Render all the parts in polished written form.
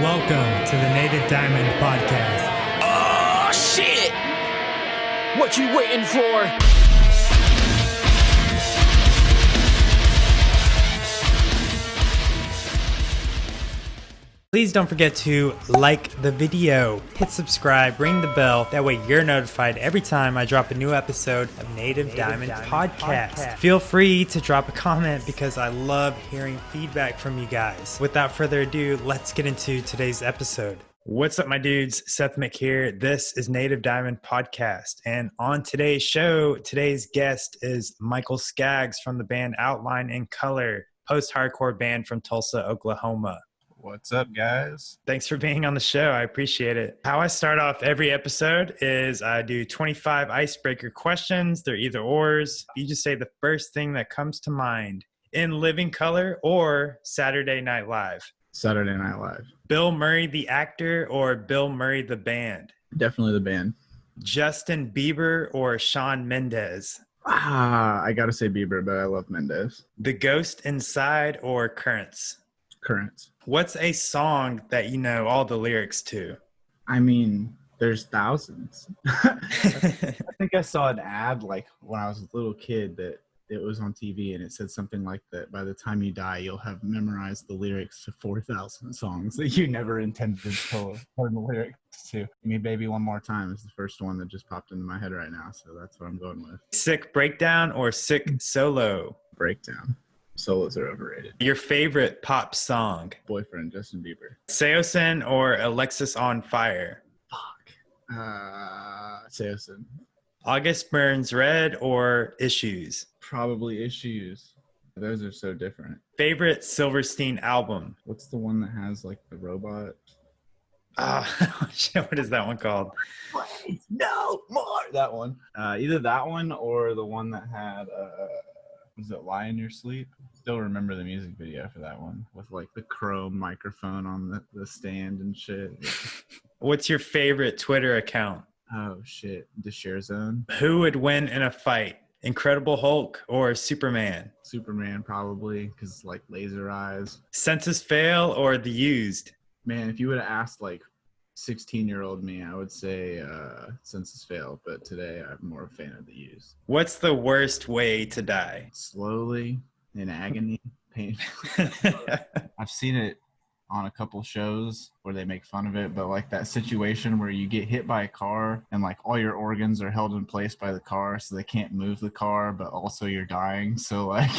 Welcome to the Native Diamond Podcast. Oh, shit! What you waiting for? Please don't forget to like the video, hit subscribe, ring the bell. That way you're notified every time I drop a new episode of Native Diamond Podcast. Feel free to drop a comment because I love hearing feedback from you guys. Without further ado, let's get into today's episode. What's up, my dudes? Seth Mick here. This is Native Diamond Podcast. And on today's show, today's guest is Michael Skaggs from the band Outline in Color, post-hardcore band from Tulsa, Oklahoma. What's up, guys? Thanks for being on the show. I appreciate it. How I start off every episode is I do 25 icebreaker questions. They're either ors. You just say the first thing that comes to mind. In Living Color or Saturday Night Live? Saturday Night Live. Bill Murray the actor or Bill Murray the band? Definitely the band. Justin Bieber or Shawn Mendes? I gotta say Bieber, but I love Mendes. The Ghost Inside or Currents? Currents. What's a song that you know all the lyrics to? I mean, there's thousands. I think I saw an ad like when I was a little kid that it was on TV and it said something like that. By the time you die, you'll have memorized the lyrics to 4,000 songs that you never intended to learn the lyrics to. Me Baby One More Time is the first one that just popped into my head right now. So that's what I'm going with. Sick Breakdown or Sick Solo? Breakdown. Solos are overrated. Your favorite pop song? Boyfriend, Justin Bieber. Seosin or Alexis on Fire? Seosin. August Burns Red or Issues? Probably Issues. Those are so different. Favorite Silverstein album? What's the one that has like the robot? What is that one called? Wait, no more. That one. Either that one or the one that had was it Lie in Your Sleep? Still remember the music video for that one with like the chrome microphone on the stand and shit. What's your favorite Twitter account? Oh shit, the Share Zone. Who would win in a fight? Incredible Hulk or Superman? Superman probably, because like laser eyes. Census Fail or The Used? Man, if you would have asked like 16-year-old me, I would say Census Fail, but today I'm more a fan of The Used. What's the worst way to die? Slowly, in agony, pain. I've seen it on a couple shows where they make fun of it, but like that situation where you get hit by a car and like all your organs are held in place by the car so they can't move the car, but also you're dying. So like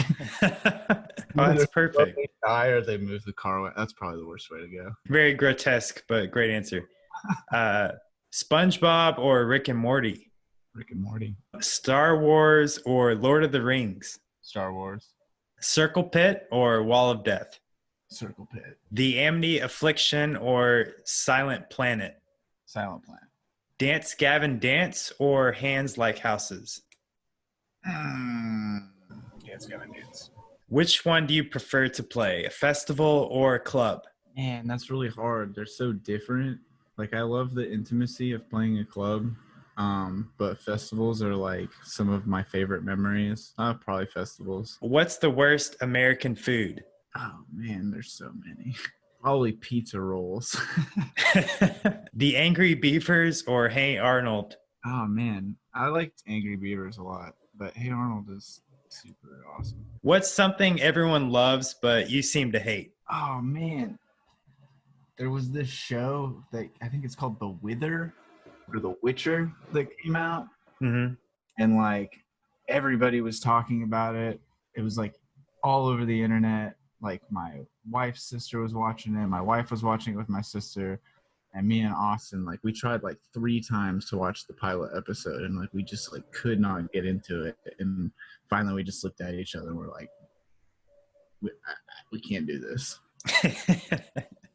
that's perfect. They die or they move the car away. That's probably the worst way to go. Very grotesque, but great answer. SpongeBob or Rick and Morty? Rick and Morty. Star Wars or Lord of the Rings? Star Wars. Circle Pit or Wall of Death? Circle Pit. The Amity Affliction or Silent Planet? Silent Planet. Dance Gavin Dance or Hands Like Houses? Dance Gavin Dance. Which one do you prefer to play, a festival or a club? Man, that's really hard. They're so different. Like I love the intimacy of playing a club, but festivals are like some of my favorite memories. Probably festivals. What's the worst American food? Oh man, there's so many. Probably pizza rolls. The Angry Beavers or Hey Arnold? Oh man, I liked Angry Beavers a lot, but Hey Arnold is super awesome. What's something everyone loves but you seem to hate? Oh man, there was this show that I think it's called The Wither or The Witcher that came out, and like everybody was talking about it. It was like all over the internet. Like my wife's sister was watching it, my wife was watching it with my sister, and me and Austin, like we tried like 3 times to watch the pilot episode, and like we just like could not get into it. And finally we just looked at each other and we're like, we can't do this.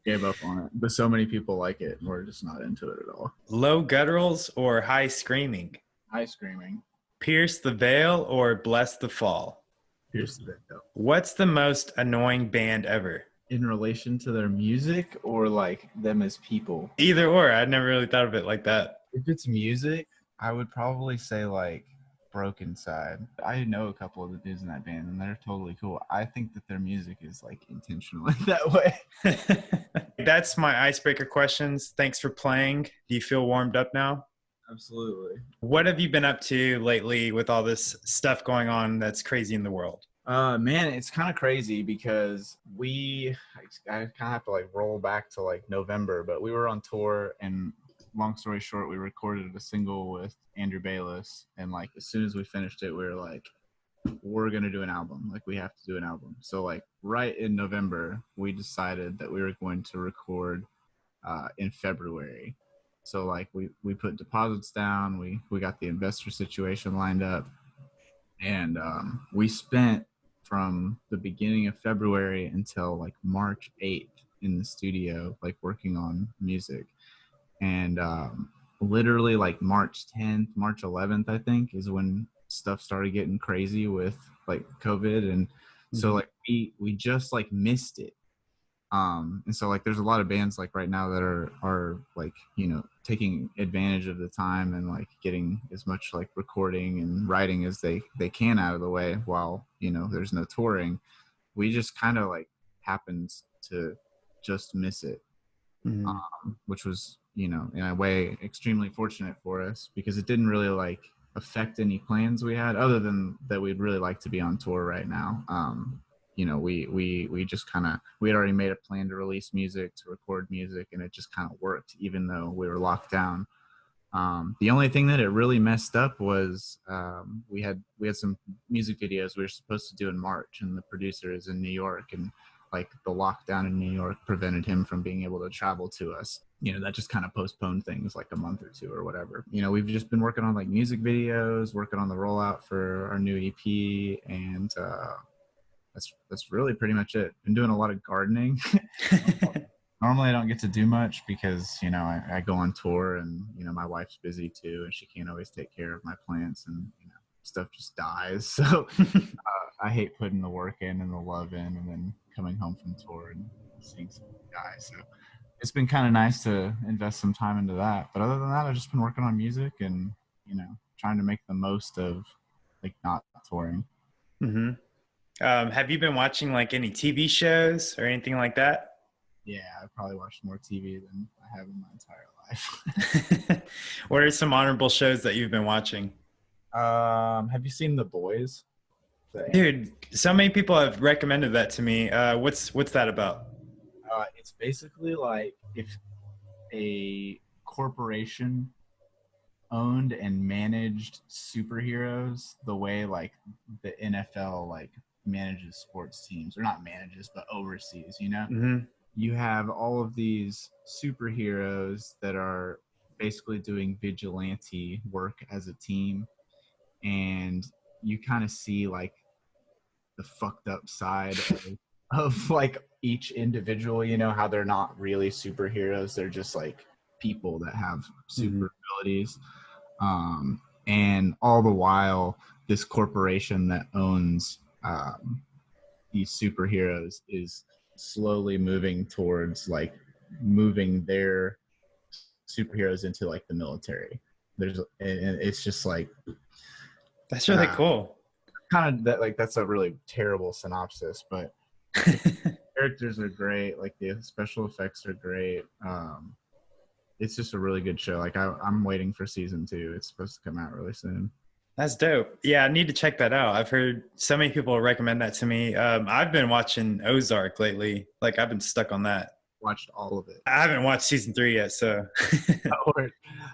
Gave up on it. But so many people like it and we're just not into it at all. Low gutturals or high screaming? High screaming. Pierce the Veil or Bless the Fall? Pierce the Veil. What's the most annoying band ever? In relation to their music or like them as people? Either or. I'd never really thought of it like that. If it's music, I would probably say like Broken Side. I know a couple of the dudes in that band and they're totally cool. I think that their music is like intentionally that way. that's my icebreaker questions. Thanks for playing. Do you feel warmed up now? Absolutely. What have you been up to lately with all this stuff going on that's crazy in the world? Man, it's kind of crazy because I kind of have to like roll back to like November, but we were on tour, and long story short, we recorded a single with Andrew Bayless, and like as soon as we finished it, we were like, we're going to do an album. Like we have to do an album. So like right in November, we decided that we were going to record in February. So like we put deposits down, we got the investor situation lined up, and we spent from the beginning of February until like March 8th in the studio, like working on music. And literally like March 10th, March 11th, I think, is when stuff started getting crazy with like COVID. And so like we just like missed it. And so like there's a lot of bands like right now that are like, you know, taking advantage of the time and like getting as much like recording and writing as they can out of the way while, you know, there's no touring. We just kind of like happened to just miss it, which was, you know, in a way extremely fortunate for us because it didn't really like affect any plans we had other than that we'd really like to be on tour right now. You know, we just kind of, we had already made a plan to release music, to record music, and it just kind of worked even though we were locked down. The only thing that it really messed up was we had some music videos we were supposed to do in March, and the producer is in New York, and like the lockdown in New York prevented him from being able to travel to us. You know, that just kind of postponed things like a month or two or whatever. You know, we've just been working on like music videos, working on the rollout for our new EP, and that's really pretty much it. Been doing a lot of gardening. Normally I don't get to do much because, you know, I go on tour and, you know, my wife's busy too and she can't always take care of my plants and, you know, stuff just dies. So I hate putting the work in and the love in and then coming home from tour and seeing something die. So it's been kind of nice to invest some time into that. But other than that, I've just been working on music and, you know, trying to make the most of like not touring. Have you been watching like any TV shows or anything like that? Yeah, I've probably watched more TV than I have in my entire life. What are some honorable shows that you've been watching? Have you seen The Boys? Dude, so many people have recommended that to me. What's that about? It's basically like if a corporation owned and managed superheroes the way like the NFL like manages sports teams, or not manages but oversees, you know. You have all of these superheroes that are basically doing vigilante work as a team, and you kind of see like the fucked up side of like each individual, you know, how they're not really superheroes, they're just like people that have super abilities. And all the while this corporation that owns these superheroes is slowly moving towards like moving their superheroes into like the military. And it's just like, That's really cool. kind of that, like that's a really terrible synopsis, but the characters are great, like the special effects are great. It's just a really good show. Like I'm waiting for season 2. It's supposed to come out really soon. That's dope. Yeah, I need to check that out. I've heard so many people recommend that to me. I've been watching Ozark lately. Like I've been stuck on that. Watched all of it. I haven't watched season 3 yet, so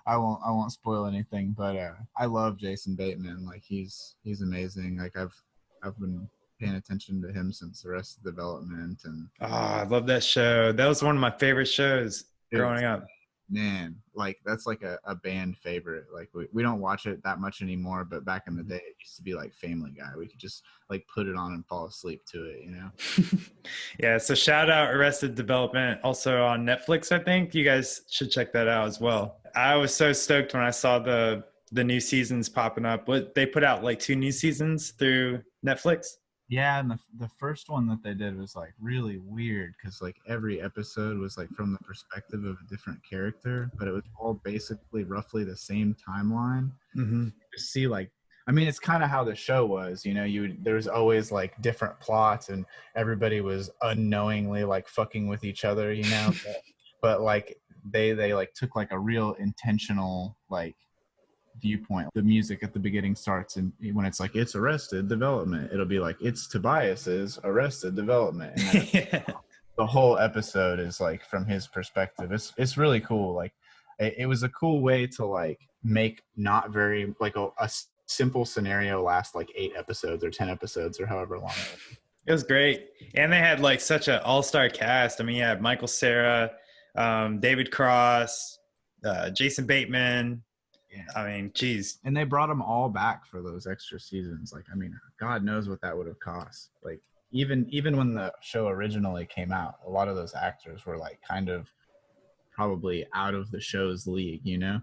I won't spoil anything, but I love Jason Bateman. Like he's amazing. Like I've been paying attention to him since Arrested Development, and I love that show. That was one of my favorite shows growing up. Man, like that's like a band favorite. Like we don't watch it that much anymore, but back in the day it used to be like Family Guy. We could just like put it on and fall asleep to it, you know. Yeah, so shout out Arrested Development, also on Netflix. I think you guys should check that out as well. I was so stoked when I saw the new seasons popping up. What, they put out like 2 new seasons through Netflix? Yeah, and the first one that they did was like really weird because like every episode was like from the perspective of a different character, but it was all basically roughly the same timeline. You see, like, I mean, it's kind of how the show was, you know, there's always like different plots and everybody was unknowingly like fucking with each other, you know, but like they like took like a real intentional like viewpoint. The music at the beginning starts, and when it's like it's Arrested Development, it'll be like it's Tobias's Arrested Development, and then Yeah. the whole episode is like from his perspective. It's really cool. Like it was a cool way to like make not very like a simple scenario last like 8 episodes or 10 episodes or however long. It was great. And they had like such an all-star cast. I mean, you had Michael Cera, David Cross, Jason Bateman. Yeah. I mean, geez. And they brought them all back for those extra seasons. Like, I mean, God knows what that would have cost. Like, even when the show originally came out, a lot of those actors were like kind of probably out of the show's league, you know?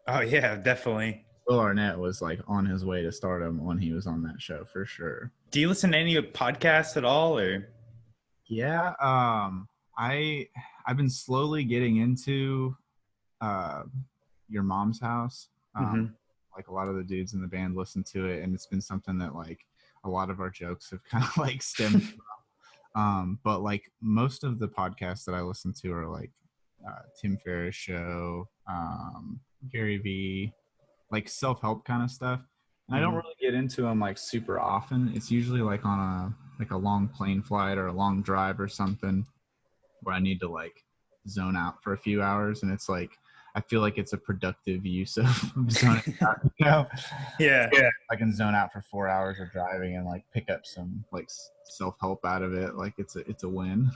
Oh yeah, definitely. Will Arnett was like on his way to stardom when he was on that show for sure. Do you listen to any podcasts at all, or? Yeah, I've been slowly getting into Your Mom's House. Like a lot of the dudes in the band listen to it, and it's been something that like a lot of our jokes have kind of like stemmed from. But like most of the podcasts that I listen to are like Tim Ferriss show, Gary Vee, like self-help kind of stuff. And I don't really get into them like super often. It's usually like on a long plane flight or a long drive or something where I need to like zone out for a few hours, and it's like I feel like it's a productive use of zoning out, you know? Yeah. I can zone out for 4 hours of driving and like pick up some like self-help out of it. Like it's a win.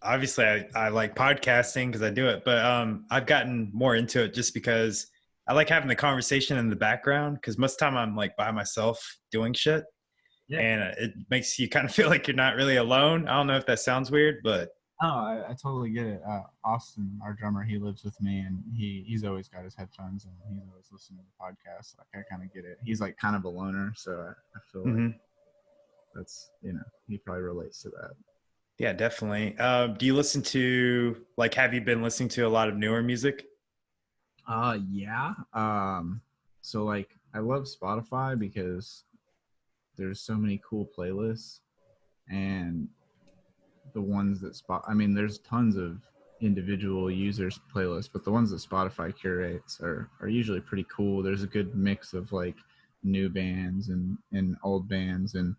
Obviously I like podcasting because I do it, but I've gotten more into it just because I like having the conversation in the background, because most of the time I'm like by myself doing shit. Yeah. And it makes you kind of feel like you're not really alone. I don't know if that sounds weird, but oh, I totally get it. Austin, our drummer, he lives with me, and he's always got his headphones and he's always listening to the podcast. Like I kind of get it. He's like kind of a loner, so I feel like that's, you know, he probably relates to that. Yeah, definitely. Do you listen to like? Have you been listening to a lot of newer music? Yeah. So like I love Spotify because there's so many cool playlists, and the ones that I mean, there's tons of individual users playlists, but the ones that Spotify curates are usually pretty cool. There's a good mix of like new bands and old bands, and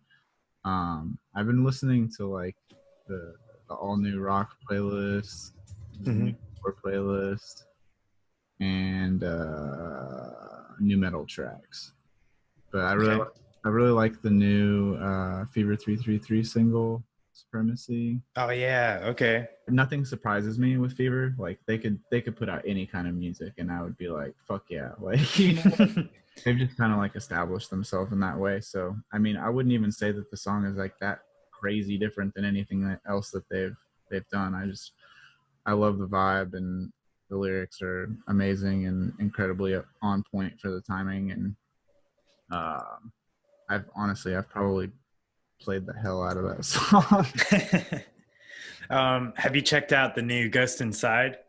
I've been listening to like the all new rock playlist, new playlist, and new metal tracks. But I really like the new Fever 333 single, Supremacy. Oh yeah, okay. Nothing surprises me with Fever. Like they could put out any kind of music and I would be like, fuck yeah. Like, you know, they've just kind of like established themselves in that way. So I mean, I wouldn't even say that the song is like that crazy different than anything else that they've done. I love the vibe, and the lyrics are amazing and incredibly on point for the timing. And I've probably played the hell out of that song. Have you checked out the new Ghost Inside?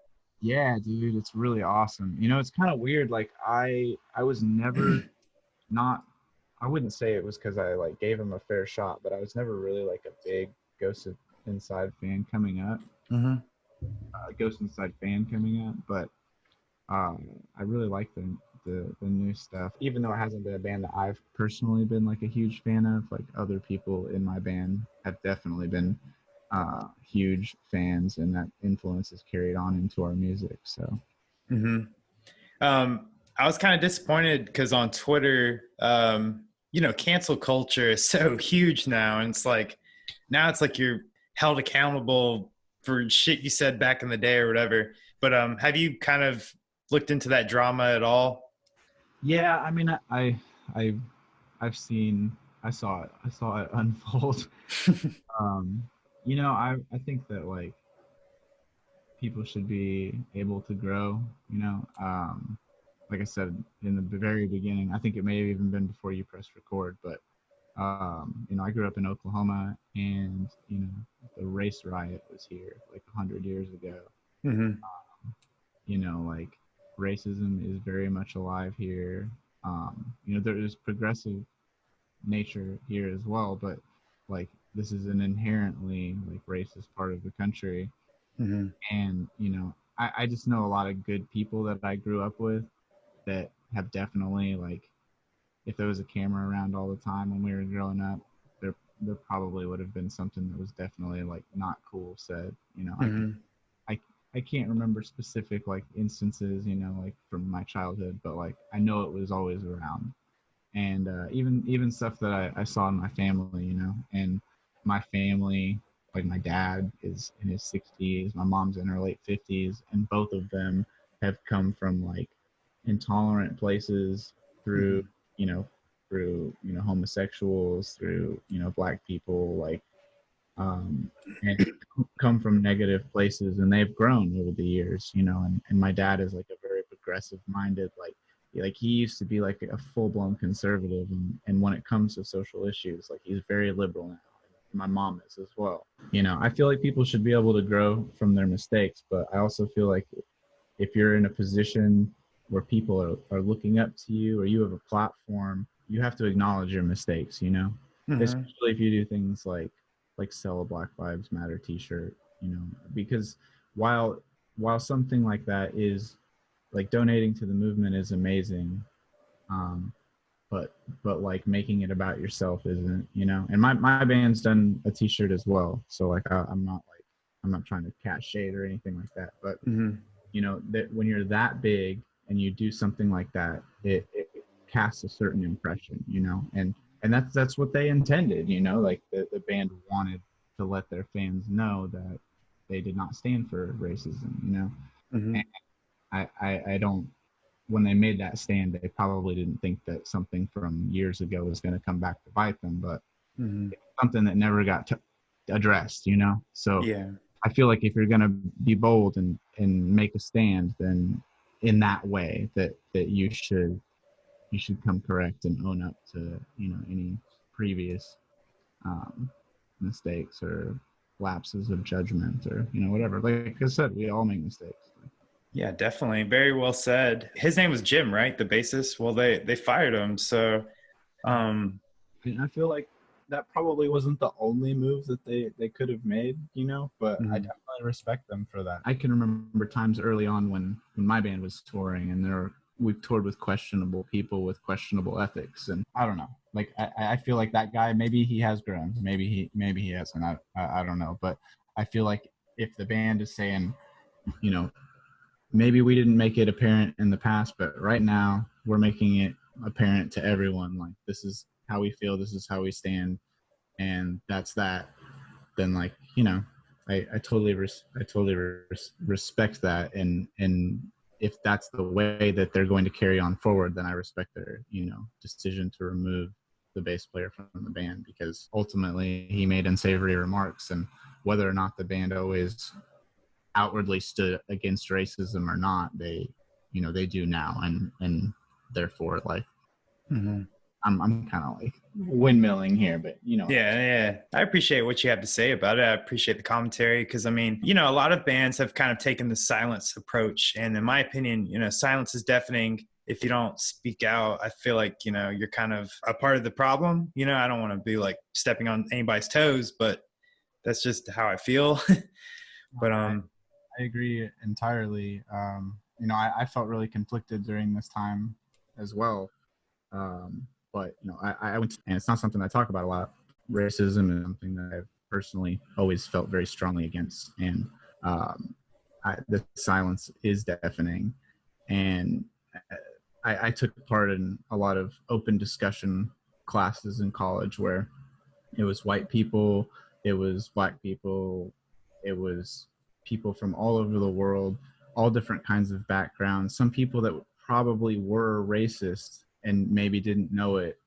Yeah, dude, it's really awesome. You know, it's kind of weird. Like I was never I wouldn't say it was because I like gave him a fair shot, but I was never really like a big Ghost Inside fan coming up. Ghost Inside fan coming up, but I really like the new stuff, even though it hasn't been a band that I've personally been like a huge fan of. Like other people in my band have definitely been huge fans, and that influence is carried on into our music. So I was kind of disappointed because on Twitter, you know, cancel culture is so huge now, and it's like you're held accountable for shit you said back in the day or whatever. But have you kind of looked into that drama at all? Yeah, I mean, I saw it unfold. You know, I think that like people should be able to grow, you know. Like I said in the very beginning, I think it may have even been before you pressed record, but you know, I grew up in Oklahoma, and you know, the race riot was here like 100 years ago. You know, like racism is very much alive here. There is progressive nature here as well, but like this is an inherently like racist part of the country. Mm-hmm. And I just know a lot of good people that I grew up with that have definitely, like, if there was a camera around all the time when we were growing up, there probably would have been something that was definitely like not cool said. Mm-hmm. I can't remember specific like instances, like from my childhood, but like I know it was always around. And even stuff that I saw in my family, and my family, like my dad is in his 60s, my mom's in her late 50s, and both of them have come from like intolerant places through, homosexuals, through, black people, like, and come from negative places, and they've grown over the years, and my dad is like a very progressive minded, like he used to be like a full-blown conservative, and when it comes to social issues, like he's very liberal now. My mom is as well. I feel like people should be able to grow from their mistakes, but I also feel like if you're in a position where people are looking up to you, or you have a platform, you have to acknowledge your mistakes, Mm-hmm. especially if you do things like sell a Black Lives Matter t-shirt, because while something like that is like donating to the movement is amazing, um, but like making it about yourself isn't, and my band's done a t-shirt as well, so like I'm not trying to cast shade or anything like that, but Mm-hmm. that when you're that big and you do something like that, it casts a certain impression, and that's what they intended, like the band wanted to let their fans know that they did not stand for racism, Mm-hmm. and I don't, when they made that stand, they probably didn't think that something from years ago was going to come back to bite them, but Mm-hmm. something that never got addressed, so Yeah. I feel like if you're going to be bold and make a stand, then in that way that you should come correct and own up to, any previous mistakes or lapses of judgment, or, whatever. Like I said, we all make mistakes. Yeah, definitely. Very well said. His name was Jim, right? The bassist. Well, they fired him. So, And I feel like that probably wasn't the only move that they could have made, but I Mhm. definitely respect them for that. I can remember times early on when my band was touring, and we've toured with questionable people with questionable ethics, and I don't know. Like I feel like that guy, maybe he has grown, maybe he hasn't. I don't know, but I feel like if the band is saying, you know, maybe we didn't make it apparent in the past, but right now we're making it apparent to everyone. Like, this is how we feel, this is how we stand, and that's that. Then, like, I totally respect that, and if that's the way that they're going to carry on forward, then I respect their decision to remove the bass player from the band, because ultimately he made unsavory remarks, and whether or not the band always outwardly stood against racism or not, they do now, and therefore, like, Mhm. I'm kind of like windmilling here, but Yeah. I appreciate what you have to say about it. I appreciate the commentary because, I mean, a lot of bands have kind of taken the silence approach. And in my opinion, silence is deafening. If you don't speak out, I feel like, you're kind of a part of the problem. I don't want to be like stepping on anybody's toes, but that's just how I feel. But, I agree entirely. I felt really conflicted during this time as well. But I went, and it's not something I talk about a lot. Racism is something that I've personally always felt very strongly against, and the silence is deafening. And I took part in a lot of open discussion classes in college where it was white people, it was black people, it was people from all over the world, all different kinds of backgrounds. Some people that probably were racist and maybe didn't know it,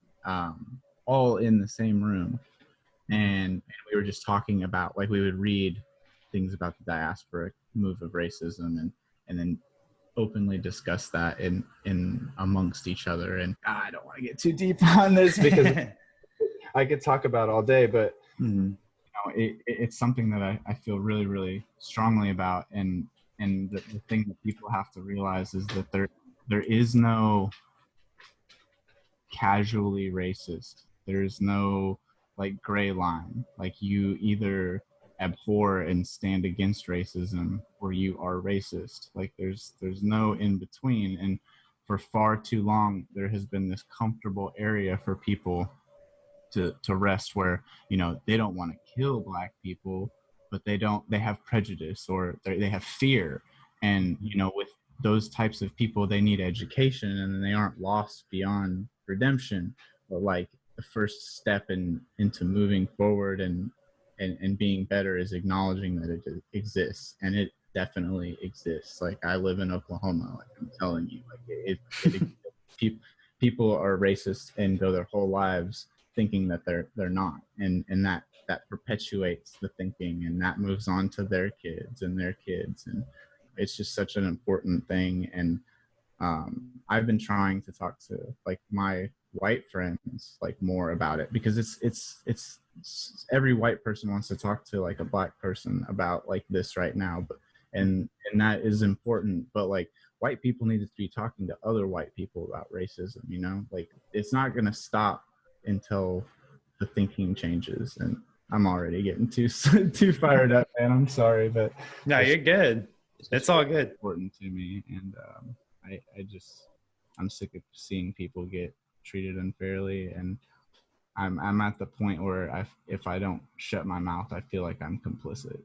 all in the same room. And we were just talking about, like, we would read things about the diaspora move of racism, and then openly discuss that in amongst each other. And I don't want to get too deep on this because I could talk about all day, but it's something that I feel really, really strongly about. And the thing that people have to realize is that there is no casually racist. There's no like gray line. Like you either abhor and stand against racism or you are racist. Like there's no in between. And for far too long there has been this comfortable area for people to rest where, you know, they don't want to kill black people, but they have prejudice or they have fear. And, you know, with those types of people, they need education and they aren't lost beyond redemption. But like the first step into moving forward and being better is acknowledging that it exists, and it definitely exists. Like I live in Oklahoma, like I'm telling you, like it people are racist and go their whole lives thinking that they're not, and that perpetuates the thinking, and that moves on to their kids and their kids, and it's just such an important thing. And I've been trying to talk to like my white friends like more about it, because it's every white person wants to talk to like a black person about like this right now, but and that is important, but like white people need to be talking to other white people about racism, you know, like it's not going to stop until the thinking changes. And I'm already getting too fired up, man. I'm sorry, but No, you're good. It's all good. Important to me, and I'm sick of seeing people get treated unfairly, and I'm at the point where if I don't shut my mouth, I feel like I'm complicit.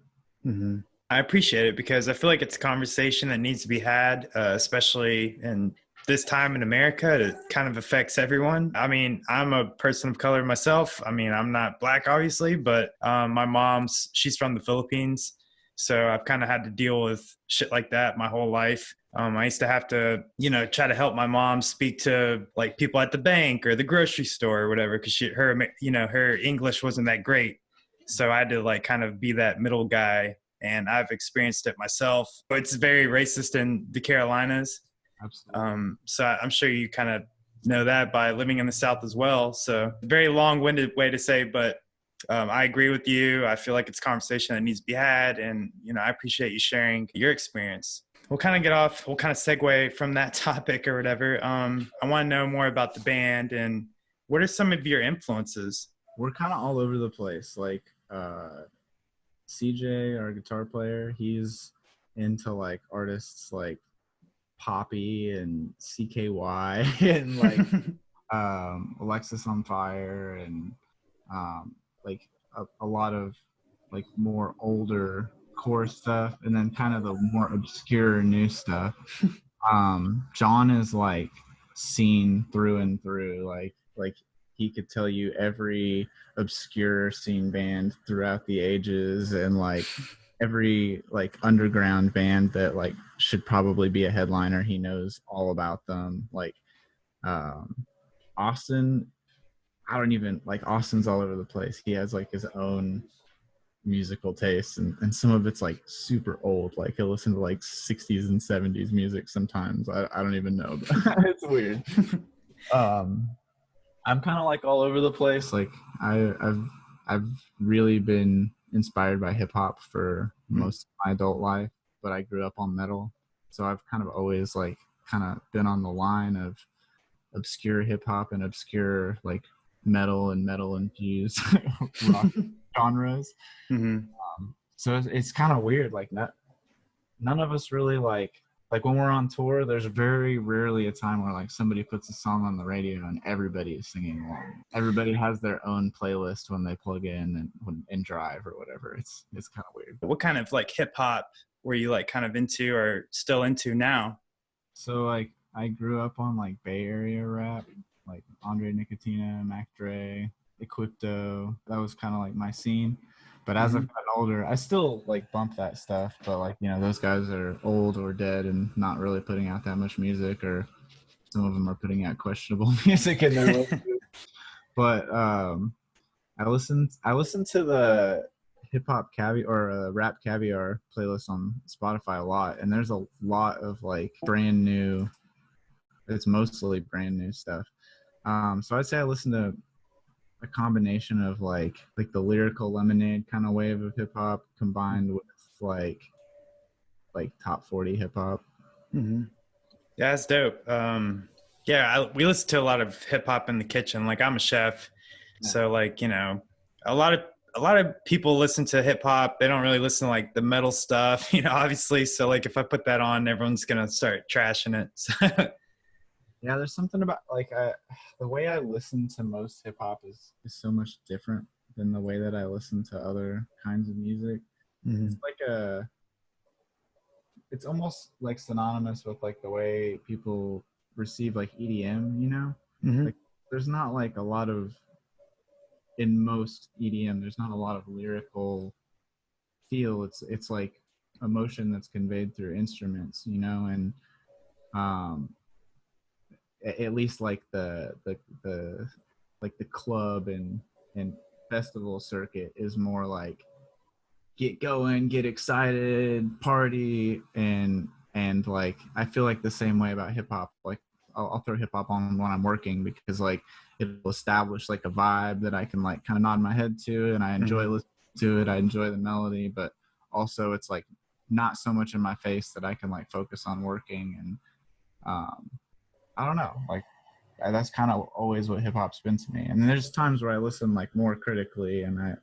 Mm-hmm. I appreciate it because I feel like it's a conversation that needs to be had, especially in this time in America. It kind of affects everyone. I mean, I'm a person of color myself. I mean, I'm not black, obviously, but my she's from the Philippines. So I've kind of had to deal with shit like that my whole life. I used to have to, you know, try to help my mom speak to like people at the bank or the grocery store or whatever, because her English wasn't that great. So I had to like kind of be that middle guy, and I've experienced it myself. It's very racist in the Carolinas. Absolutely. So I'm sure you kind of know that by living in the South as well. So very long-winded way to say, but I agree with you. I feel like it's a conversation that needs to be had. And, you know, I appreciate you sharing your experience. We'll kind of segue from that topic or whatever. I want to know more about the band and what are some of your influences? We're kind of all over the place. Like CJ, our guitar player, he's into like artists like Poppy and CKY and like Alexis on Fire and like a lot of like more older core stuff, and then kind of the more obscure new stuff. John is like scene through and through, like he could tell you every obscure scene band throughout the ages, and like every like underground band that like should probably be a headliner, he knows all about them. Like Austin, Austin's all over the place. He has like his own musical taste, and some of it's like super old. Like he'll listen to like 60s and 70s music sometimes. I don't even know. It's weird. I'm kind of like all over the place. Like I've really been inspired by hip hop for most of my adult life, but I grew up on metal, so I've kind of always like kind of been on the line of obscure hip hop and obscure like metal and metal infused rock genres. Mm-hmm. So it's kind of weird. Like none of us really like when we're on tour, there's very rarely a time where like somebody puts a song on the radio and everybody is singing along. Everybody has their own playlist when they plug in and drive or whatever. It's kind of weird. What kind of like hip hop were you like kind of into or still into now? So like I grew up on like Bay Area rap, like Andre Nicotina, Mac Dre, Equipto. That was kind of like my scene. But as I've gotten older, I still like bump that stuff. But like, you know, those guys are old or dead and not really putting out that much music, or some of them are putting out questionable music in their life. But I listened to the hip hop caviar or rap caviar playlist on Spotify a lot, and there's a lot of like brand new. It's mostly brand new stuff. So I'd say I listen to a combination of like the lyrical lemonade kind of wave of hip hop combined with like top 40 hip hop. Mm-hmm. Yeah, that's dope. Yeah, we listen to a lot of hip hop in the kitchen. Like I'm a chef, so like a lot of people listen to hip hop. They don't really listen to like the metal stuff, obviously. So like if I put that on, everyone's gonna start trashing it. So. Yeah, there's something about like the way I listen to most hip hop is so much different than the way that I listen to other kinds of music. Mm-hmm. It's like it's almost like synonymous with like the way people receive like EDM, Mm-hmm. Like there's not like a lot of in most EDM, there's not a lot of lyrical feel. It's like emotion that's conveyed through instruments, and um at least like the like the club and festival circuit is more like get going, get excited, party, and like I feel like the same way about hip hop. Like I'll throw hip hop on when I'm working because like it'll establish like a vibe that I can like kind of nod my head to, and I enjoy listening to it. I enjoy the melody, but also it's like not so much in my face that I can like focus on working. And I don't know, like that's kind of always what hip hop's been to me. And then there's times where I listen like more critically and I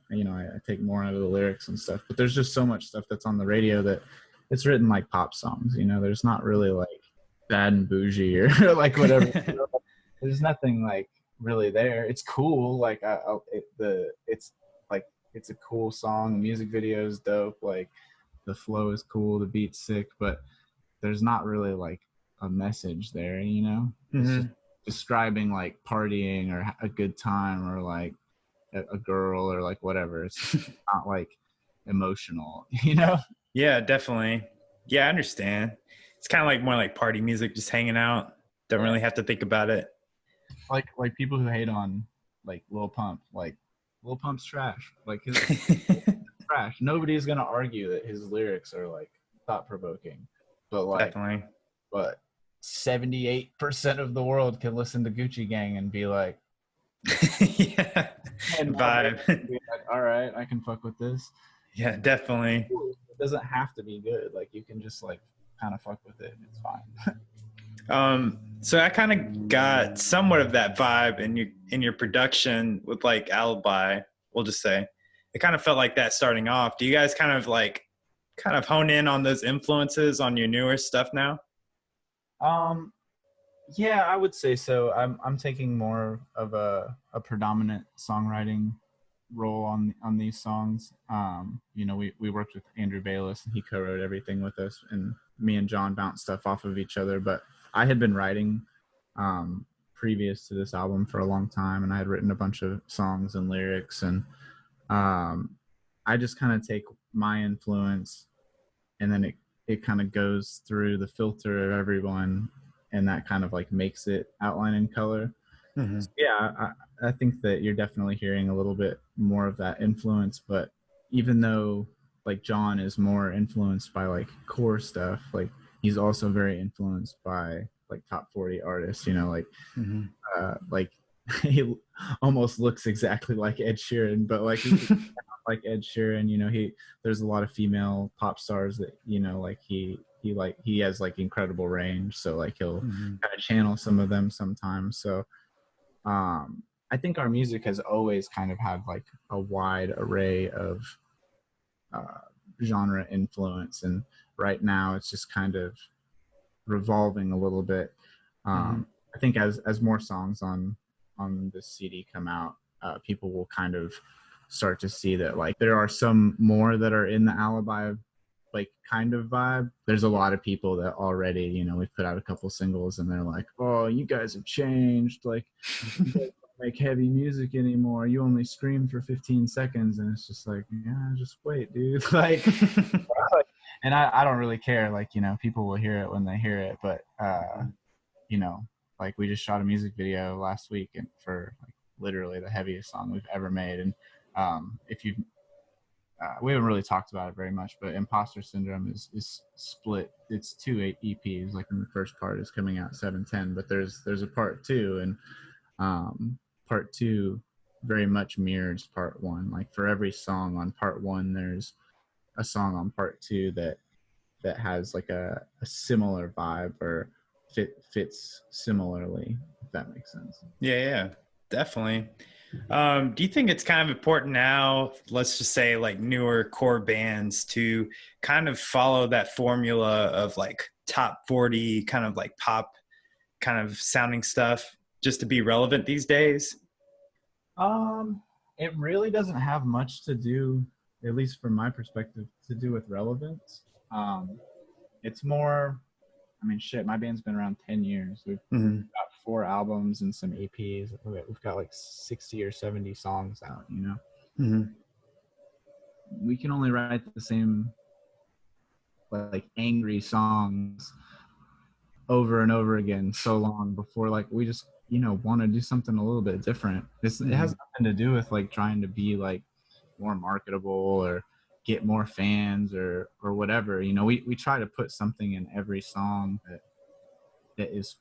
take more out of the lyrics and stuff, but there's just so much stuff that's on the radio that it's written like pop songs, there's not really like Bad and Bougie or like whatever. There's nothing like really there. It's cool. Like it's like, it's a cool song. The music video is dope. Like the flow is cool. The beat's sick, but there's not really like a message there, It's just describing like partying or a good time or like a girl or like whatever. It's not like emotional, Yeah, definitely. Yeah, I understand. It's kind of like more like party music, just hanging out. Don't really have to think about it. Like people who hate on like Lil Pump, like Lil Pump's trash. Like his trash. Nobody's gonna argue that his lyrics are like thought provoking, but like, definitely. But 78% of the world can listen to Gucci Gang and be like, yeah, and vibe. Be like, all right, I can fuck with this. Yeah, definitely. It doesn't have to be good. Like you can just like kind of fuck with it. It's fine. So I kind of got somewhat of that vibe in your production with like Alibi. We'll just say it kind of felt like that starting off. Do you guys kind of hone in on those influences on your newer stuff now? Yeah, I would say so. I'm taking more of a predominant songwriting role on these songs. We worked with Andrew Bayless and he co-wrote everything with us, and me and John bounced stuff off of each other. But I had been writing previous to this album for a long time, and I had written a bunch of songs and lyrics, and I just kind of take my influence, and then it kind of goes through the filter of everyone, and that kind of like makes it outline in color. Mm-hmm. So yeah, I think that you're definitely hearing a little bit more of that influence, but even though like John is more influenced by like core stuff, like he's also very influenced by like top 40 artists, like like he almost looks exactly like Ed Sheeran, but like like Ed Sheeran, there's a lot of female pop stars that like he has like incredible range, so like he'll kind of channel some of them sometimes. So I think our music has always kind of had like a wide array of genre influence, and right now it's just kind of revolving a little bit. I think as more songs on this CD come out, people will kind of start to see that like there are some more that are in the Alibi like kind of vibe. There's a lot of people that already, we've put out a couple singles and they're like, oh, you guys have changed, like you guys don't make heavy music anymore, you only scream for 15 seconds. And it's just like, yeah, just wait, dude. Like and I don't really care, like people will hear it when they hear it, but like we just shot a music video last week and for like literally the heaviest song we've ever made. And if you we haven't really talked about it very much, but Imposter Syndrome is split. It's 2 EPs. Like in the first part is coming out 7/10, but there's a part 2, and part 2 very much mirrors part 1. Like for every song on part 1, there's a song on part 2 that has like a similar vibe, or fits similarly, if that makes sense. Yeah, definitely. Do you think it's kind of important now, let's just say like newer core bands, to kind of follow that formula of like top 40 kind of like pop kind of sounding stuff just to be relevant these days? It really doesn't have much to do, at least from my perspective, to do with relevance. It's more, I mean, shit, my band's been around 10 years. We've got 4 albums and some EPs. We've got like 60 or 70 songs out, you know? We can only write the same, like, angry songs over and over again so long before, like, we just, you know, want to do something a little bit different. It has nothing to do with, like, trying to be, like, more marketable or get more fans or whatever. You know, we try to put something in every song that is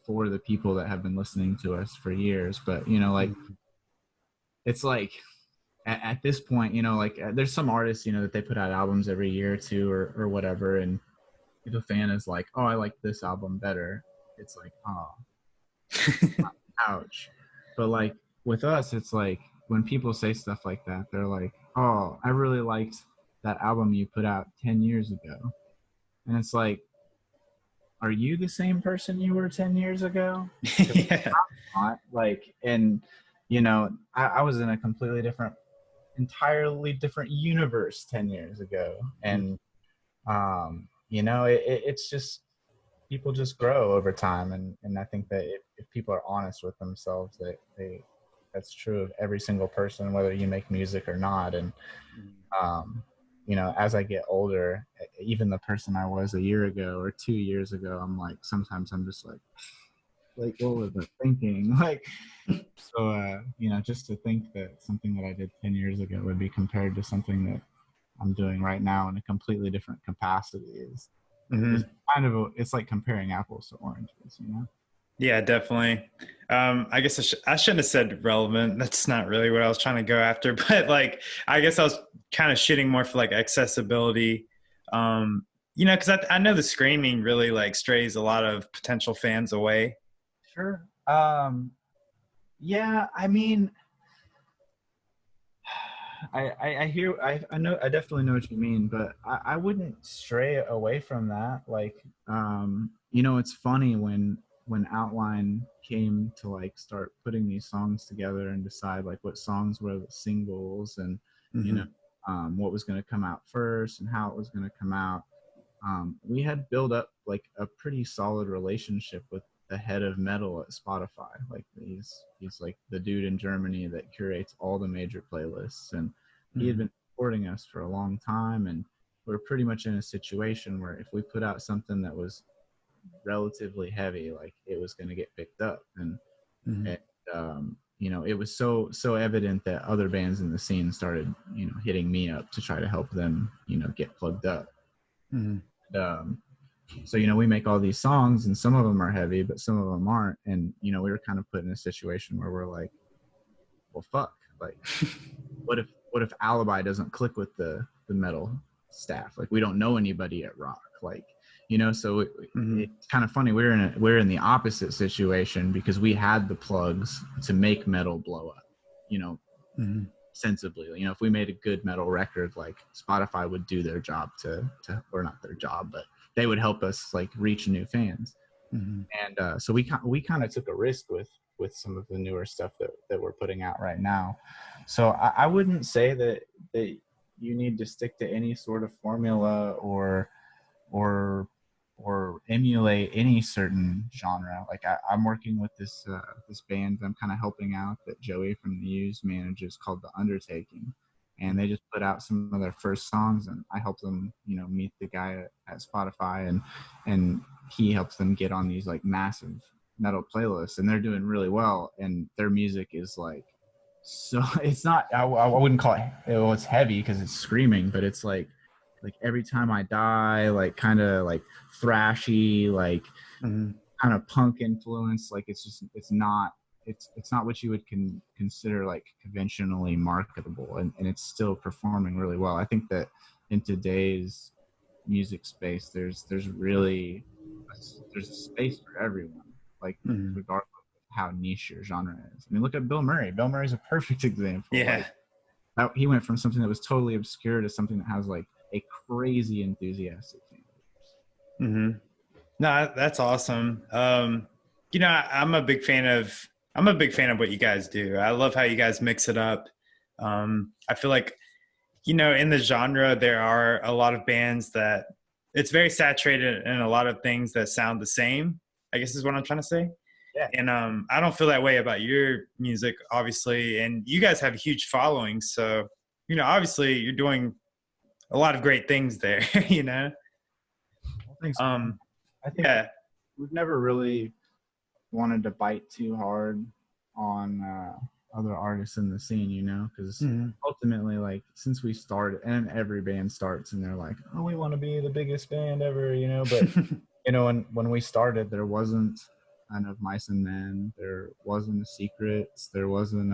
for the people that have been listening to us for years. But, you know, like, it's like at this point, you know, like, there's some artists, you know, that they put out albums every year or two or whatever, and if a fan is like, oh, I like this album better, it's like, oh, ouch. But like with us, it's like when people say stuff like that, they're like, oh, I really liked that album you put out 10 years ago. And it's like, are you the same person you were 10 years ago? Yeah. Not. Like, and, you know, I was in a entirely different universe 10 years ago. And, you know, it's just, people just grow over time. And I think that if people are honest with themselves, that's true of every single person, whether you make music or not. And, you know, as I get older, even the person I was a year ago or 2 years ago, I'm like, sometimes I'm just like, what was I thinking? Like, so, you know, just to think that something that I did 10 years ago would be compared to something that I'm doing right now in a completely different capacity is kind of it's like comparing apples to oranges, you know? Yeah, definitely. I guess I shouldn't have said relevant. That's not really what I was trying to go after, but like, I guess I was kind of shitting more for like accessibility. You know, because I know the screaming really like strays a lot of potential fans away. Sure. Yeah, I mean, I hear, I know, I definitely know what you mean, but I wouldn't stray away from that. Like, you know, it's funny when Outline came to like start putting these songs together and decide like what songs were the singles and, you know, what was going to come out first and how it was going to come out. We had built up like a pretty solid relationship with the head of metal at Spotify. Like he's like the dude in Germany that curates all the major playlists, and he had been supporting us for a long time. And we're pretty much in a situation where if we put out something that was relatively heavy, like it was going to get picked up. And you know, it was so evident that other bands in the scene started, you know, hitting me up to try to help them, you know, get plugged up. So, you know, we make all these songs and some of them are heavy, but some of them aren't. And, you know, we were kind of put in a situation where we're like, well, fuck, like, what if Alibi doesn't click with the metal staff? Like, we don't know anybody at Rock, like, you know, so it's kind of funny. We're in the opposite situation because we had the plugs to make metal blow up, you know, sensibly. You know, if we made a good metal record, like Spotify would do their job to or not their job, but they would help us like reach new fans. And so we kind of took a risk with some of the newer stuff that we're putting out right now. So I wouldn't say that you need to stick to any sort of formula or emulate any certain genre. Like I'm working with this band I'm kind of helping out that Joey from the U's manages, called The Undertaking, and they just put out some of their first songs, and I help them, you know, meet the guy at Spotify, and he helps them get on these like massive metal playlists, and they're doing really well, and their music is like, so it's not, I wouldn't call it, it's heavy because it's screaming, but it's like Every Time I Die, like kind of like thrashy, like kind of punk influence. Like it's not what you would consider like conventionally marketable, and it's still performing really well. I think that in today's music space, there's really there's a space for everyone, like Mhm. regardless of how niche your genre is. I mean, look at Bill Murray. Bill Murray's a perfect example. Yeah. Like, he went from something that was totally obscure to something that has like a crazy enthusiastic fan. Mm-hmm. No, that's awesome. You know, I'm a big fan of what you guys do. I love how you guys mix it up. I feel like, you know, in the genre, there are a lot of bands that it's very saturated in a lot of things that sound the same, I guess is what I'm trying to say. Yeah. And I don't feel that way about your music, obviously. And you guys have a huge following. So, you know, obviously you're doing a lot of great things there, you know? Well, thanks, man. I think Yeah. we've never really wanted to bite too hard on other artists in the scene, you know, because ultimately, like, since we started, and every band starts and they're like, oh, we want to be the biggest band ever, you know, but you know, when we started, there wasn't kind of Mice and Men, there wasn't the Secrets, there wasn't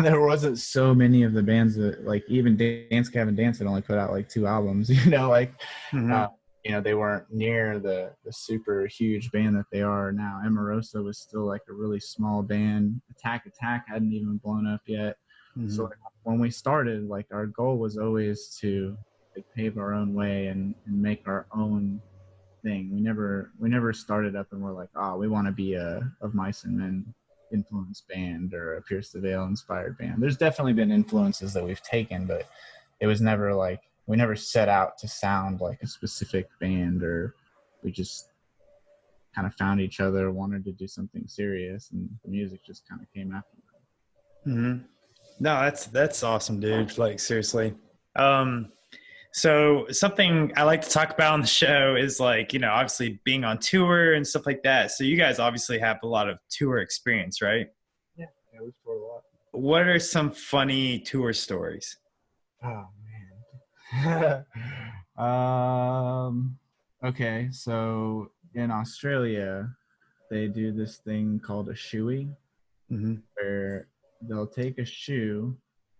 there wasn't so many of the bands that, like, even Dance Gavin Dance had only put out like 2 albums, you know, like you know, they weren't near the super huge band that they are now. Emarosa was still like a really small band. Attack hadn't even blown up yet. So like, when we started, like, our goal was always to like pave our own way and make our own thing. We never started up and we're like, oh, we want to be a Of Mice and Men influenced band or a Pierce the Veil inspired band. There's definitely been influences that we've taken, but it was never like, we never set out to sound like a specific band, or we just kind of found each other, wanted to do something serious, and the music just kind of came after that. No, that's awesome, dude. Like, seriously. So something I like to talk about on the show is, like, you know, obviously being on tour and stuff like that. So you guys obviously have a lot of tour experience, right? Yeah, we've toured a lot. What are some funny tour stories? Oh man. Okay, so in Australia, they do this thing called a shoey, where they'll take a shoe,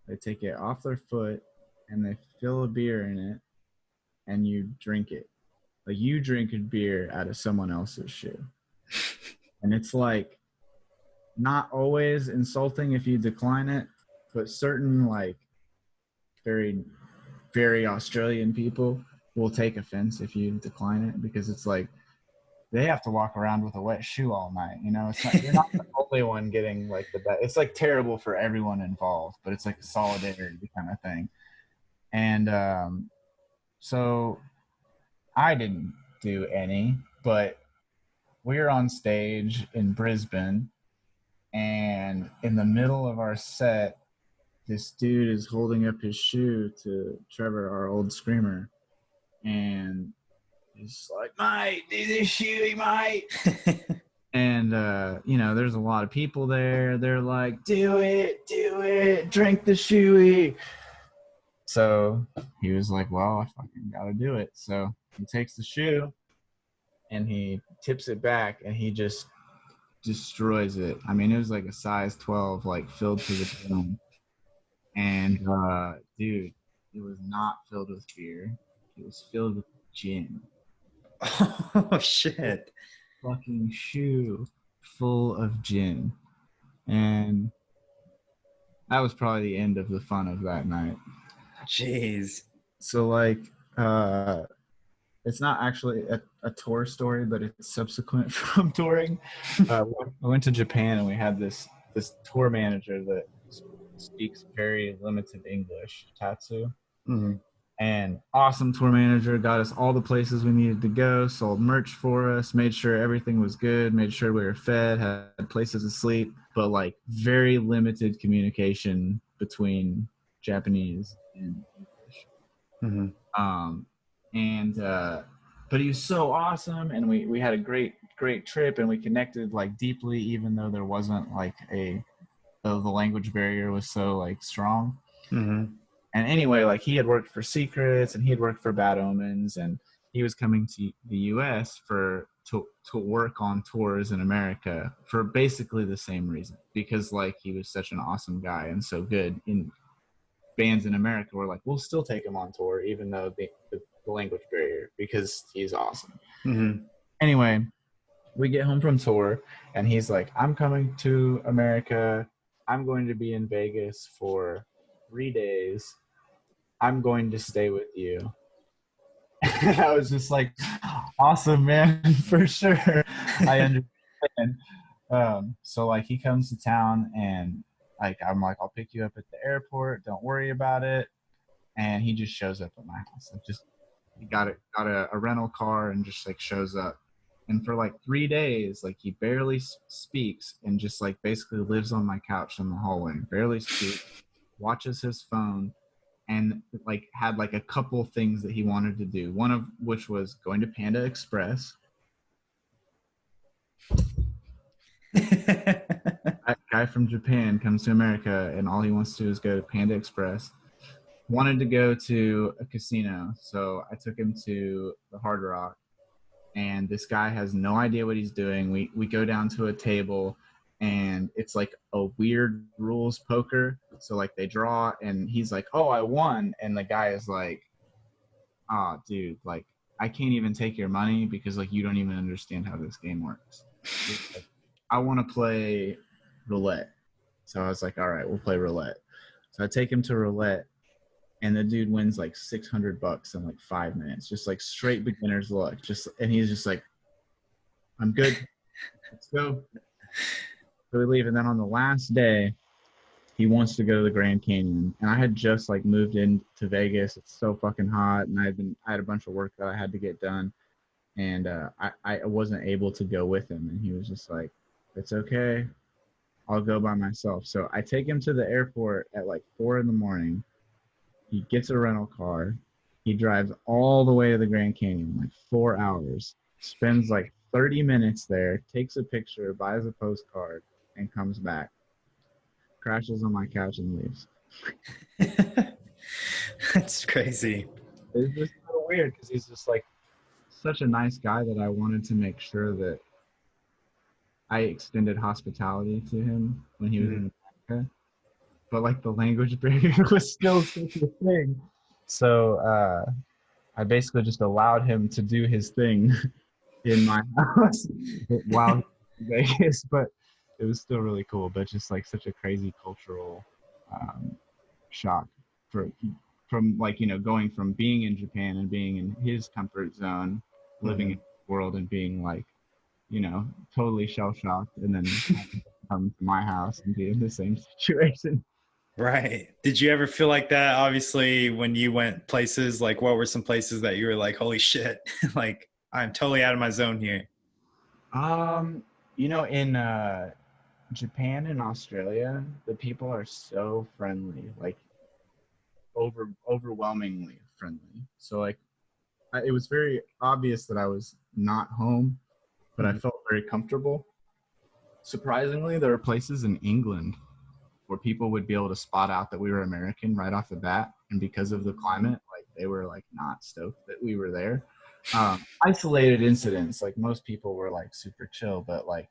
they take it off their foot, and they fill a beer in it, and you drink it. Like, you drink a beer out of someone else's shoe. And it's like not always insulting if you decline it, but certain like very, very Australian people will take offense if you decline it, because it's like they have to walk around with a wet shoe all night. You know, it's not, you're not the only one getting like the best. It's like terrible for everyone involved, but it's like a solidarity kind of thing. And so I didn't do any, but we were on stage in Brisbane, and in the middle of our set, this dude is holding up his shoe to Trevor, our old screamer, and he's like, mate, do this shoey, mate. And you know, there's a lot of people there. They're like, do it, drink the shoey. So he was like, well, I fucking gotta do it. So he takes the shoe and he tips it back, and he just destroys it. I mean, it was like a size 12, like filled to the brim. And dude, it was not filled with beer. It was filled with gin. Oh shit. Fucking shoe full of gin. And that was probably the end of the fun of that night. Jeez. So like it's not actually a tour story, but it's subsequent from touring. I went to Japan, and we had this tour manager that speaks very limited English, Tatsu. And awesome tour manager, got us all the places we needed to go, sold merch for us, made sure everything was good, made sure we were fed, had places to sleep, but like very limited communication between Japanese and English. But he was so awesome, and we had a great trip, and we connected like deeply, even though there wasn't like the language barrier was so like strong. And anyway, like, he had worked for Secrets, and he had worked for Bad Omens, and he was coming to the US to work on tours in America for basically the same reason, because like he was such an awesome guy and so good. In bands in America were like, we'll still take him on tour, even though the language barrier because he's awesome. Mm-hmm. Anyway, we get home from tour and he's like, I'm coming to America. I'm going to be in Vegas for 3 days. I'm going to stay with you. And I was just like, awesome, man, for sure. I understand. So like he comes to town and like I'm like, I'll pick you up at the airport. Don't worry about it. And he just shows up at my house. Like just he got a rental car and just like shows up. And for like 3 days, like he barely speaks and just like basically lives on my couch in the hallway. Barely speaks, watches his phone, and like had like a couple things that he wanted to do. One of which was going to Panda Express. That guy from Japan comes to America and all he wants to do is go to Panda Express. Wanted to go to a casino, so I took him to the Hard Rock. And this guy has no idea what he's doing. We go down to a table and it's like a weird rules poker. So like they draw and he's like, oh, I won. And the guy is like, oh, dude, like I can't even take your money because like you don't even understand how this game works. Like, I want to play roulette. So I was like, all right, we'll play roulette. So I take him to roulette. And the dude wins like $600 in like 5 minutes, just like straight beginner's luck. And he's just like, I'm good. Let's go. So we leave. And then on the last day, he wants to go to the Grand Canyon. And I had just like moved into Vegas. It's so fucking hot. And I had a bunch of work that I had to get done. And I wasn't able to go with him. And he was just like, it's okay. I'll go by myself. So I take him to the airport at like 4 a.m. He gets a rental car. He drives all the way to the Grand Canyon, like 4 hours, spends like 30 minutes there, takes a picture, buys a postcard, and comes back, crashes on my couch and leaves. That's crazy. It's just so weird because he's just like such a nice guy that I wanted to make sure that I extended hospitality to him when he was in America. But like the language barrier was still such a thing. So I basically just allowed him to do his thing in my house while he was in Vegas. But it was still really cool. But just like such a crazy cultural shock from like, you know, going from being in Japan and being in his comfort zone, living in the world and being like, you know, totally shell shocked, and then come to my house and be in the same situation. Right. Did you ever feel like that? Obviously, when you went places, like what were some places that you were like, holy shit, like I'm totally out of my zone here? You know, in Japan and Australia, the people are so friendly, like overwhelmingly friendly. So like, it was very obvious that I was not home, but I felt very comfortable. Surprisingly, there were places in England where people would be able to spot out that we were American right off the bat. And because of the climate, like they were like not stoked that we were there. Isolated incidents, like most people were like super chill, but like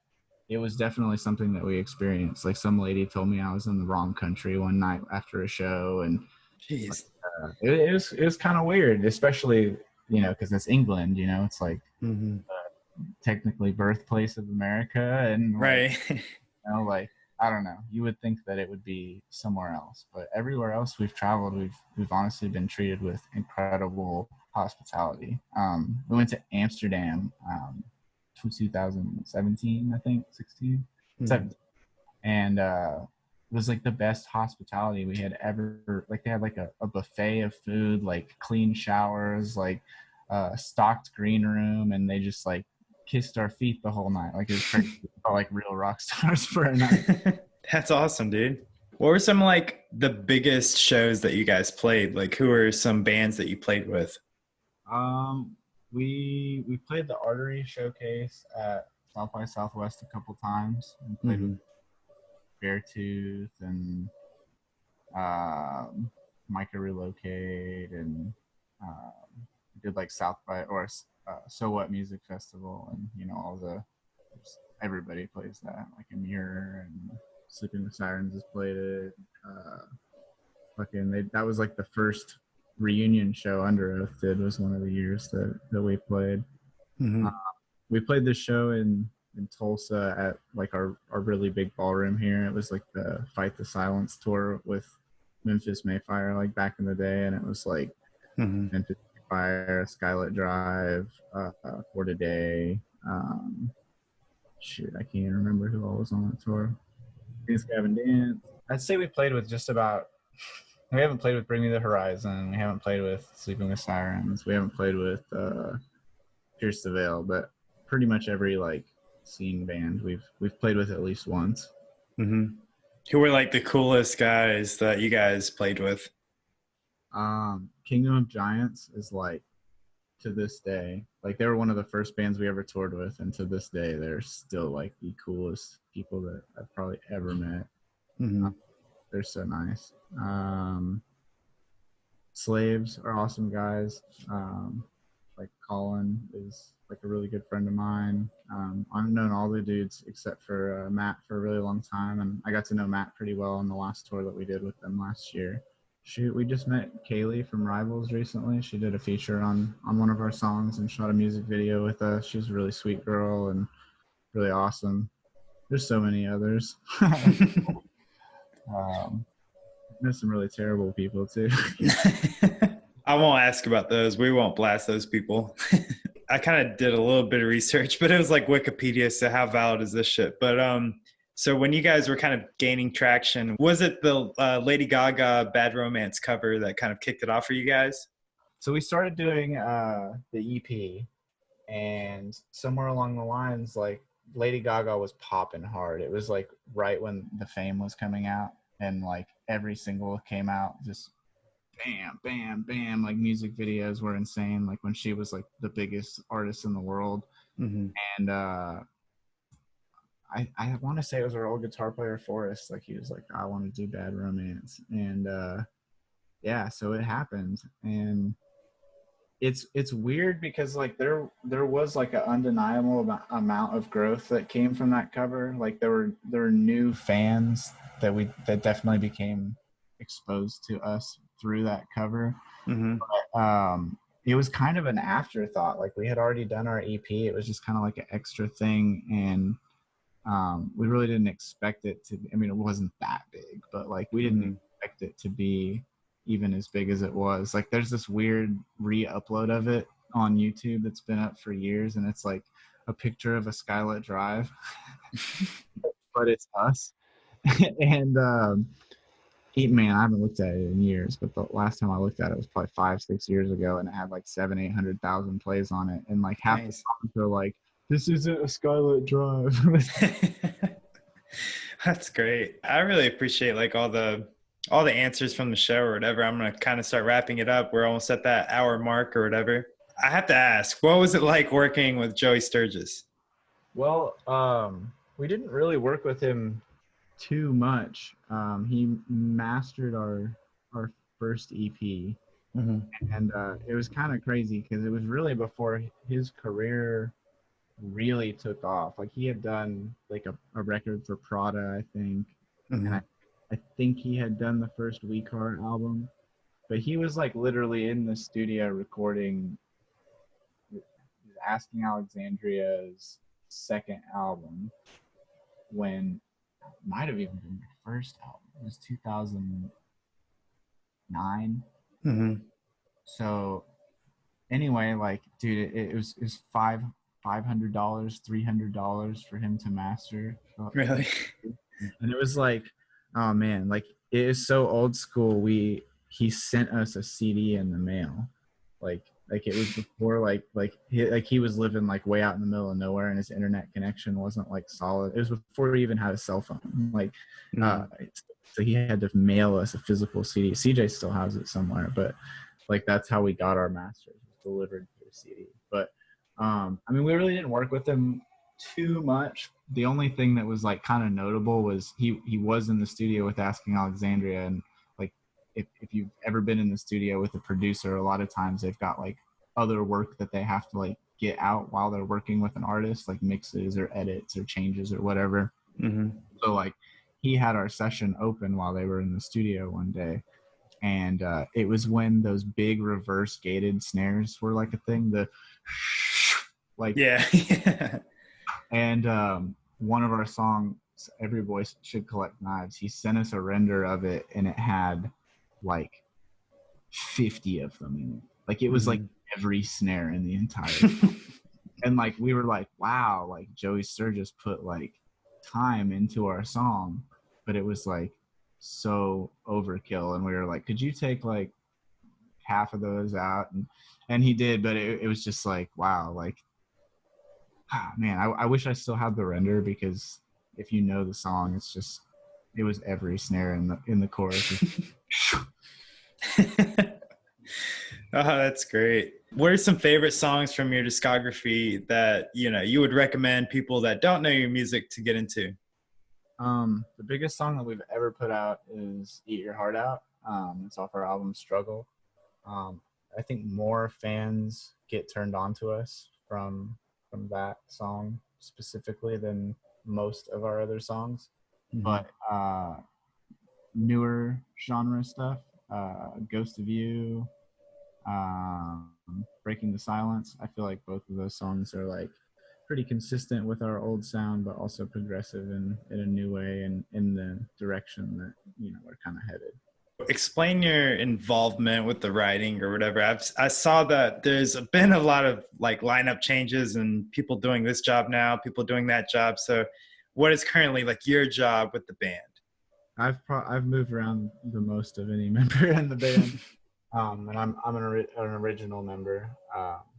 it was definitely something that we experienced. Like some lady told me I was in the wrong country one night after a show, and Jeez. it was kind of weird, especially, you know, because it's England, you know, it's like technically birthplace of America, and like, Right. you know, like I don't know, you would think that it would be somewhere else, but everywhere else we've traveled, we've honestly been treated with incredible hospitality. We went to Amsterdam 2017, I think, 16, 17, and it was like the best hospitality we had ever. Like they had like a buffet of food, like clean showers, like stocked green room, and they just like kissed our feet the whole night. Like it was crazy. We felt like real rock stars for a night. That's awesome, dude. What were some like the biggest shows that you guys played? Like who are some bands that you played with? We played the Artery Showcase at South by Southwest a couple times. We played with Beartooth and Micah Relocate, and did like South by or So What Music Festival, and you know all the everybody plays that, like a Mirror and Sleeping with Sirens has played it. That was like the first reunion show Under Oath did was one of the years that we played. We played this show in Tulsa at like our really big ballroom here. It was like the Fight the Silence tour with Memphis Mayfire, like back in the day, and it was like Memphis Mayfire, Skylit Drive, For Today. Shoot, I can't even remember who all was on that tour. Dance Gavin Dance. I'd say we played with just about. We haven't played with Bring Me the Horizon. We haven't played with Sleeping with Sirens. We haven't played with Pierce the Veil, but pretty much every like scene band we've played with at least once. Who were like the coolest guys that you guys played with? Kingdom of Giants is like, to this day, like they were one of the first bands we ever toured with, and to this day they're still like the coolest people that I've probably ever met. They're so nice. Slaves are awesome guys. Like Colin is like a really good friend of mine. I've known all the dudes except for Matt for a really long time, and I got to know Matt pretty well on the last tour that we did with them last year. Shoot, we just met Kaylee from Rivals recently. She did a feature on one of our songs and shot a music video with us. She's a really sweet girl and really awesome. There's so many others. There's some really terrible people too. I won't ask about those. We won't blast those people. I kind of did a little bit of research, but it was like Wikipedia, so how valid is this shit? But so when you guys were kind of gaining traction, was it the Lady Gaga Bad Romance cover that kind of kicked it off for you guys? So we started doing the EP, and somewhere along the lines, like Lady Gaga was popping hard. It was like right when The Fame was coming out, and like every single came out just bam, bam, bam. Like music videos were insane. Like when she was like the biggest artist in the world. And I want to say it was our old guitar player Forrest. Like he was like, I want to do Bad Romance, and yeah, so it happened. And it's weird because like there was like an undeniable amount of growth that came from that cover. Like there were new fans that definitely became exposed to us through that cover. But, it was kind of an afterthought. Like we had already done our EP. It was just kind of like an extra thing, and we really didn't expect it to. I mean, it wasn't that big, but like we didn't expect it to be even as big as it was. Like there's this weird re-upload of it on YouTube that's been up for years, and it's like a picture of a Skylit Drive, but it's us. And man, I haven't looked at it in years, but the last time I looked at it was probably 5-6 years ago, and it had like 700,000-800,000 plays on it, and like half the songs are like, this isn't a Skylit Drive. That's great. I really appreciate like all the answers from the show or whatever. I'm gonna kind of start wrapping it up. We're almost at that hour mark or whatever. I have to ask, what was it like working with Joey Sturgis? Well, we didn't really work with him too much. He mastered our first EP, and it was kind of crazy because it was really before his career really took off. Like he had done like a record for Prada, I think, and I think he had done the first We Car album, but he was like literally in the studio recording Asking Alexandria's second album when might have even been their first album. It was 2009. So anyway, like dude, it was $500, $300 for him to master. Really? And it was like, oh man, like it is so old school. He sent us a CD in the mail. Like it was before he was living like way out in the middle of nowhere, and his internet connection wasn't like solid. It was before he even had a cell phone. Like so he had to mail us a physical CD. CJ still has it somewhere, but like that's how we got our masters, delivered through CD. But I mean, we really didn't work with him too much. The only thing that was like kind of notable was he was in the studio with Asking Alexandria, and like if you've ever been in the studio with a producer, a lot of times they've got like other work that they have to like get out while they're working with an artist, like mixes or edits or changes or whatever. So like he had our session open while they were in the studio one day, And it was when those big reverse gated snares were like a thing. The like Yeah. And one of our songs, Every Voice Should Collect Knives, he sent us a render of it, and it had like 50 of them in it. Like it was like every snare in the entire and like we were like, wow, like Joey Sturgis put like time into our song, but it was like so overkill. And we were like, could you take like half of those out? And he did, but it was just like, wow, like, man, I wish I still had the render, because if you know the song, it's just, it was every snare in the chorus. Oh, that's great. What are some favorite songs from your discography that, you would recommend people that don't know your music to get into? The biggest song that we've ever put out is Eat Your Heart Out. It's off our album Struggle. I think more fans get turned on to us from that song specifically than most of our other songs. But newer genre stuff, Ghost of You, Breaking the Silence, I feel like both of those songs are like pretty consistent with our old sound, but also progressive in a new way and in the direction that we're kind of headed. Explain your involvement with the writing or whatever. I saw that there's been a lot of like lineup changes and people doing this job now, people doing that job. So what is currently like your job with the band? I've moved around the most of any member in the band. And I'm an original member.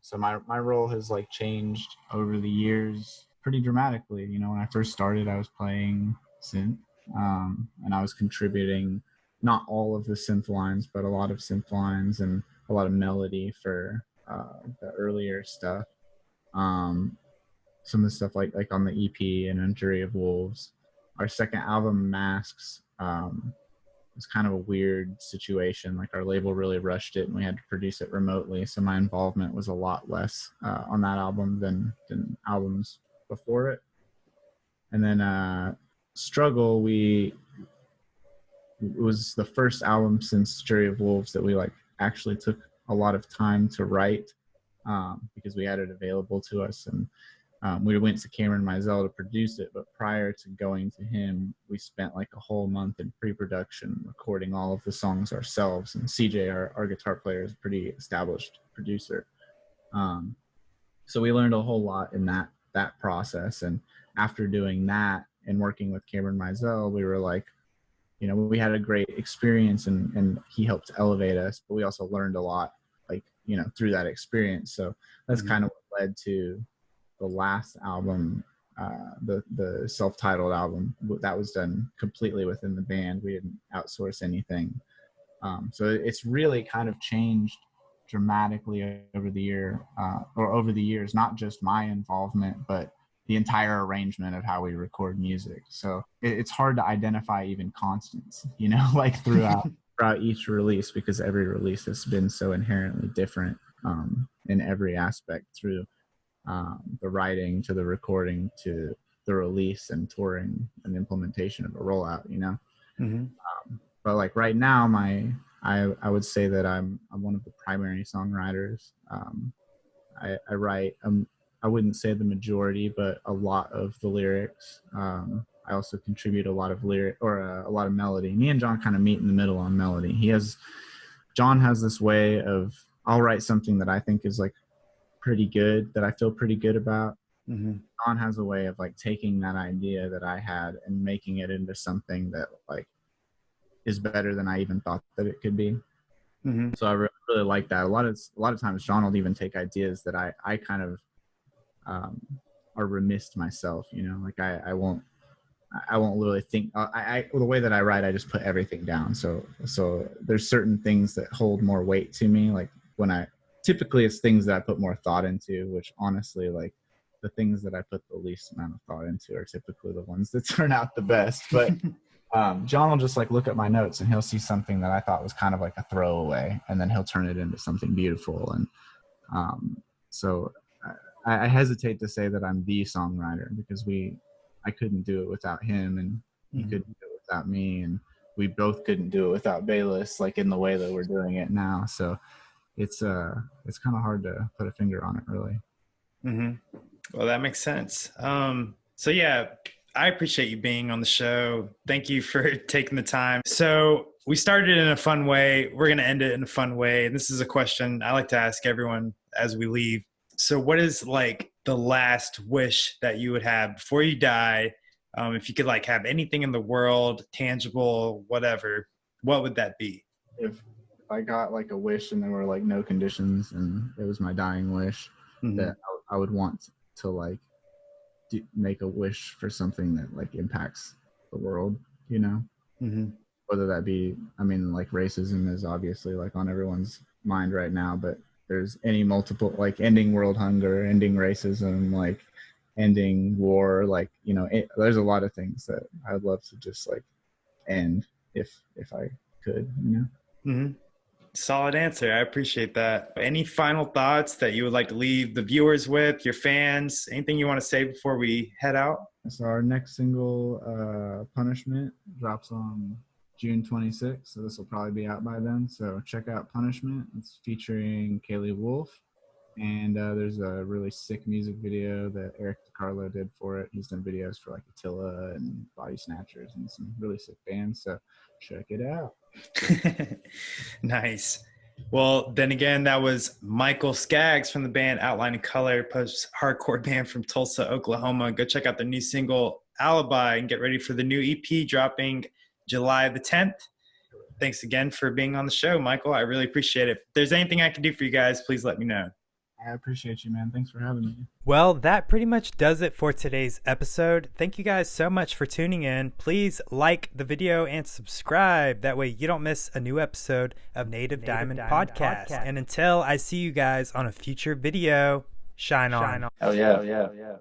So my role has like changed over the years pretty dramatically. When I first started, I was playing synth, and I was contributing not all of the synth lines, but a lot of synth lines and a lot of melody for the earlier stuff. Some of the stuff like on the EP and Injury of Wolves. Our second album, Masks, was kind of a weird situation. Like our label really rushed it and we had to produce it remotely. So my involvement was a lot less on that album than albums before it. And then Struggle, it was the first album since Jury of Wolves that we like actually took a lot of time to write, because we had it available to us. And we went to Cameron Mizell to produce it, but prior to going to him, we spent like a whole month in pre-production recording all of the songs ourselves. And CJ, our guitar player, is a pretty established producer. So we learned a whole lot in that process. And after doing that and working with Cameron Mizell, we were like, we had a great experience and he helped elevate us, but we also learned a lot, like, through that experience. So that's kind of what led to the last album, the self-titled album, that was done completely within the band. We didn't outsource anything. So it's really kind of changed dramatically over the years, not just my involvement, but the entire arrangement of how we record music. So it's hard to identify even constants, like throughout each release, because every release has been so inherently different in every aspect, through the writing to the recording to the release and touring and implementation of a rollout, but like right now, I would say that I'm one of the primary songwriters. I write, I wouldn't say the majority, but a lot of the lyrics. I also contribute a lot of a lot of melody. Me and John kind of meet in the middle on melody. John has this way of, I'll write something that I think is like pretty good, that I feel pretty good about. John has a way of like taking that idea that I had and making it into something that like is better than I even thought that it could be. So I really like that. A lot of times John will even take ideas that I kind of are remiss myself, like I won't really think. The way that I write, I just put everything down. So there's certain things that hold more weight to me. Like typically it's things that I put more thought into, which honestly, like the things that I put the least amount of thought into are typically the ones that turn out the best. But John will just like look at my notes and he'll see something that I thought was kind of like a throwaway, and then he'll turn it into something beautiful. And so I hesitate to say that I'm the songwriter, because I couldn't do it without him, and he couldn't do it without me. And we both couldn't do it without Bayless, like in the way that we're doing it now. So it's kind of hard to put a finger on it, really. Mm-hmm. Well, that makes sense. So yeah, I appreciate you being on the show. Thank you for taking the time. So we started it in a fun way. We're going to end it in a fun way. And this is a question I like to ask everyone as we leave. So what is like the last wish that you would have before you die? If you could like have anything in the world, tangible, whatever, what would that be? If I got like a wish and there were like no conditions and it was my dying wish, that I would want to like make a wish for something that like impacts the world, you know? Whether that be, I mean, like racism is obviously like on everyone's mind right now, but there's any multiple, like ending world hunger, ending racism, like ending war, like, you know, there's a lot of things that I'd love to just like end if I could, you know? Solid answer. I appreciate that. Any final thoughts that you would like to leave the viewers with, your fans, anything you want to say before we head out? So our next single, Punishment, drops on June 26th. So this will probably be out by then. So check out Punishment. It's featuring Kaylee Wolf. And there's a really sick music video that Eric DiCarlo did for it. He's done videos for like Attila and Body Snatchers and some really sick bands. So check it out. Nice. Well, then again, that was Michael Skaggs from the band Outline and Color, post-hardcore band from Tulsa, Oklahoma. Go check out their new single, Alibi, and get ready for the new EP dropping July the 10th. Thanks again for being on the show, Michael. I really appreciate it. If there's anything I can do for you guys, please let me know. I appreciate you, man. Thanks for having me. Well, that pretty much does it for today's episode. Thank you guys so much for tuning in. Please like the video and subscribe. That way you don't miss a new episode of Native Diamond Podcast. And until I see you guys on a future video, shine on. Oh yeah.